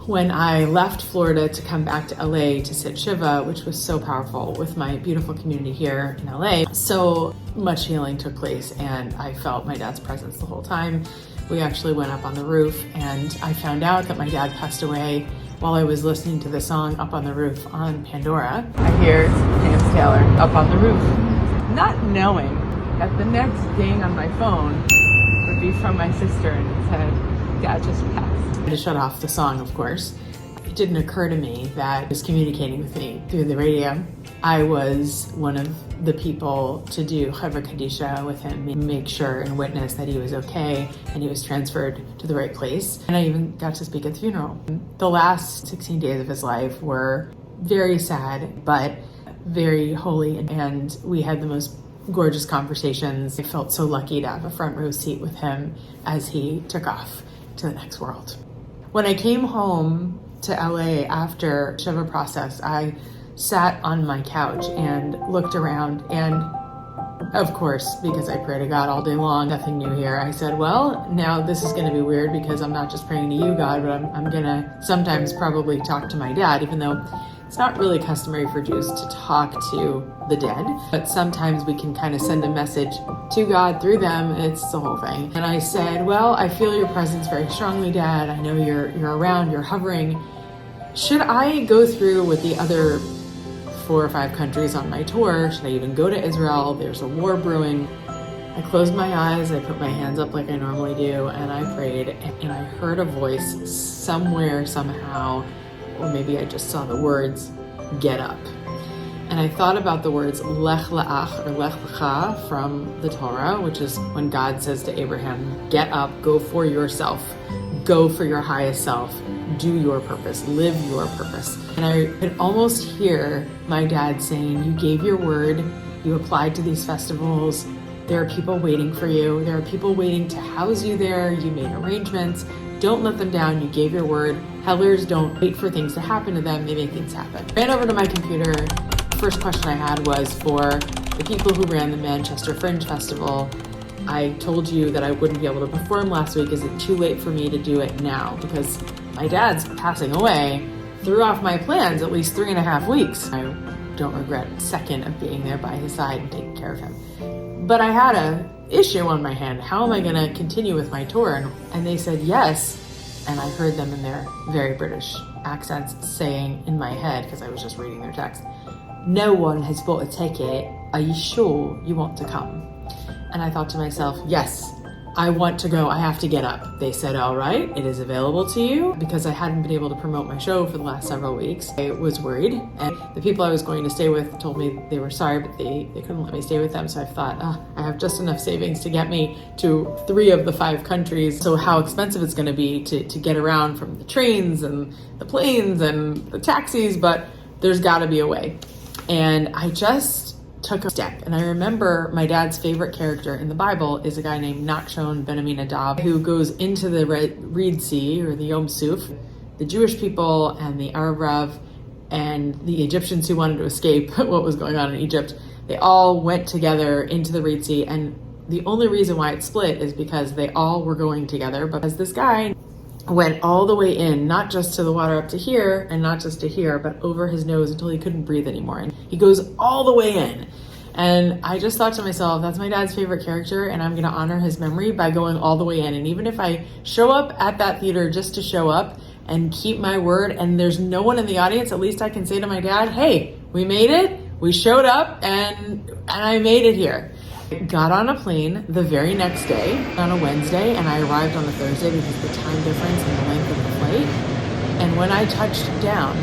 when I left Florida to come back to LA to sit Shiva, which was so powerful with my beautiful community here in LA, so much healing took place and I felt my dad's presence the whole time. We actually went up on the roof and I found out that my dad passed away while I was listening to the song Up on the Roof on Pandora. I hear James Taylor, Up on the Roof, not knowing that the next ding on my phone would be from my sister and it said, Dad just passed. I had to shut off the song, of course. It didn't occur to me that he was communicating with me through the radio. I was one of the people to do Chevra Kadisha with him, make sure and witness that he was okay and he was transferred to the right place. And I even got to speak at the funeral. The last 16 days of his life were very sad, but very holy, and we had the most gorgeous conversations. I felt so lucky to have a front row seat with him as he took off to the next world. When I came home to LA after Shiva process, I sat on my couch and looked around, and of course, because I pray to God all day long, nothing new here, I said, well, now this is going to be weird because I'm not just praying to you, God, but I'm going to sometimes probably talk to my dad, even though it's not really customary for Jews to talk to the dead, but sometimes we can kind of send a message to God through them, and it's the whole thing. And I said, well, I feel your presence very strongly, Dad. I know you're around, you're hovering. Should I go through with the other 4 or 5 countries on my tour? Should I even go to Israel? There's a war brewing. I closed my eyes, I put my hands up like I normally do, and I prayed, and I heard a voice somewhere, somehow, or maybe I just saw the words, get up. And I thought about the words lech la'ach or lech lecha from the Torah, which is when God says to Abraham, get up, go for yourself, go for your highest self, do your purpose, live your purpose. And I could almost hear my dad saying, you gave your word, you applied to these festivals, there are people waiting for you, there are people waiting to house you there, you made arrangements, don't let them down, you gave your word. Hellers don't wait for things to happen to them, they make things happen. Ran over to my computer. The first question I had was for the people who ran the Manchester Fringe Festival. I told you that I wouldn't be able to perform last week. Is it too late for me to do it now? Because my dad's passing away threw off my plans at least 3.5 weeks. I don't regret a second of being there by his side and taking care of him. But I had a issue on my hand. How am I going to continue with my tour? And they said yes. And I heard them in their very British accents saying in my head, because I was just reading their text, no one has bought a ticket. Are you sure you want to come? And I thought to myself, yes, I want to go. I have to get up. They said, all right, it is available to you. Because I hadn't been able to promote my show for the last several weeks, I was worried. And the people I was going to stay with told me they were sorry, but they couldn't let me stay with them. So I thought, I have just enough savings to get me to 3 of the 5 countries. So how expensive it's going to be to get around from the trains and the planes and the taxis, but there's got to be a way. And I just took a step. And I remember my dad's favorite character in the Bible is a guy named Nachshon ben Aminadab, who goes into the Red Sea, or the Yom Suf. The Jewish people and the Arab Rav and the Egyptians who wanted to escape what was going on in Egypt, they all went together into the Red Sea. And the only reason why it split is because they all were going together. Because this guy went all the way in, not just to the water up to here and not just to here, but over his nose until he couldn't breathe anymore. And he goes all the way in. And I just thought to myself, that's my dad's favorite character, and I'm going to honor his memory by going all the way in. And even if I show up at that theater just to show up and keep my word, and there's no one in the audience, at least I can say to my dad, hey, we made it, we showed up, and I made it here. Got on a plane the very next day on a Wednesday, and I arrived on a Thursday because of the time difference and the length of the flight. And when I touched down,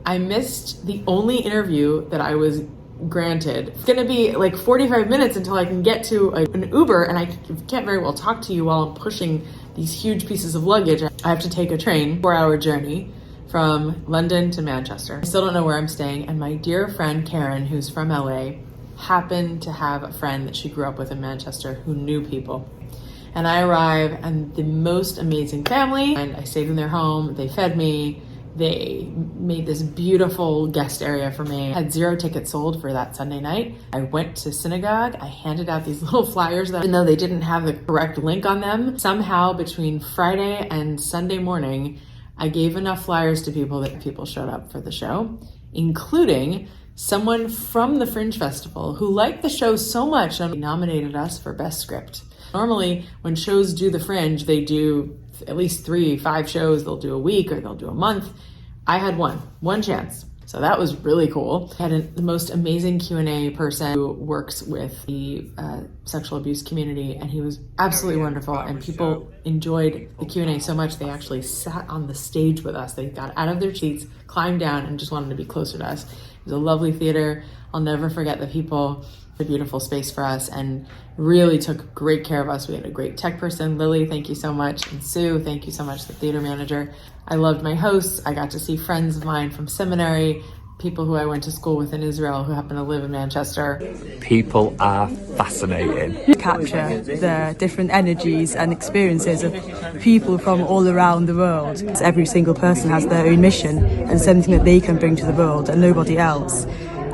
I missed the only interview that I was granted. It's going to be like 45 minutes until I can get to an Uber, and I can't very well talk to you while I'm pushing these huge pieces of luggage. I have to take a train, 4-hour journey from London to Manchester. I still don't know where I'm staying, and my dear friend Karen, who's from LA, happened to have a friend that she grew up with in Manchester who knew people. And I arrive, and the most amazing family, and I stayed in their home, they fed me, they made this beautiful guest area for me. I had 0 tickets sold for that Sunday night. I went to synagogue, I handed out these little flyers that, even though they didn't have the correct link on them, somehow between Friday and Sunday morning, I gave enough flyers to people that people showed up for the show, including someone from the Fringe Festival who liked the show so much and nominated us for Best Script. Normally, when shows do the Fringe, they do at least 3-5 shows. They'll do a week or they'll do a month. I had one chance. So that was really cool. I had the most amazing Q&A person who works with the sexual abuse community, and he was absolutely wonderful. And people enjoyed the Q&A so much they actually sat on the stage with us. They got out of their seats, climbed down, and just wanted to be closer to us. It was a lovely theater. I'll never forget the people. A beautiful space for us and really took great care of us. We had a great tech person, Lily, thank you so much, and Sue, thank you so much, the theater manager. I loved my hosts. I got to see friends of mine from seminary, people who I went to school with in Israel who happen to live in Manchester. People are fascinating. Capture the different energies and experiences of people from all around the world. Every single person has their own mission and something that they can bring to the world and nobody else.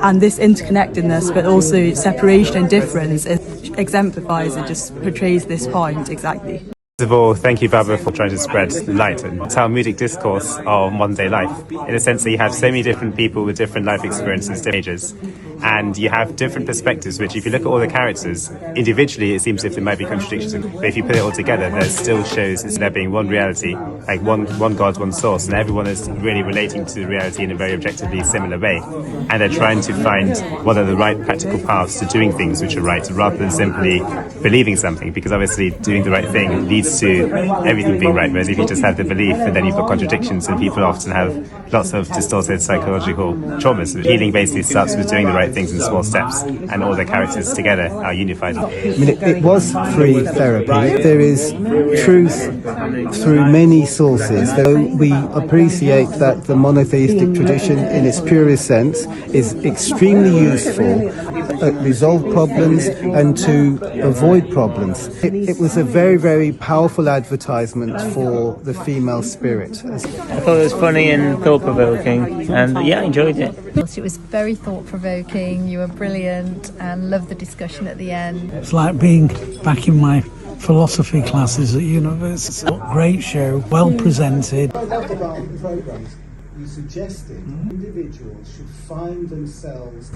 And this interconnectedness, but also separation and difference, exemplifies and just portrays this point exactly. First of all, thank you, Barbara, for trying to spread light and Talmudic discourse on one-day life. In a sense that you have so many different people with different life experiences, different ages, and you have different perspectives, which if you look at all the characters, individually it seems as if there might be contradictions, but if you put it all together, there still shows there being one reality, like one God, one source, and everyone is really relating to the reality in a very objectively similar way. And they're trying to find what are the right practical paths to doing things which are right, rather than simply believing something, because obviously doing the right thing leads to everything being right, whereas if you just have the belief and then you've got contradictions, and people often have lots of distorted psychological traumas. Healing basically starts with doing the right things in small steps, and all the characters together are unified. I mean, it was free therapy. There is truth through many sources. So we appreciate that the monotheistic tradition in its purest sense is extremely useful to resolve problems and to avoid problems. It was a very, very powerful advertisement for the female spirit. I thought it was funny and thought-provoking, and yeah, I enjoyed it. It was very thought-provoking, you were brilliant, and loved the discussion at the end. It's like being back in my philosophy classes at university. Great show, well presented. Programs, you suggested individuals should find themselves.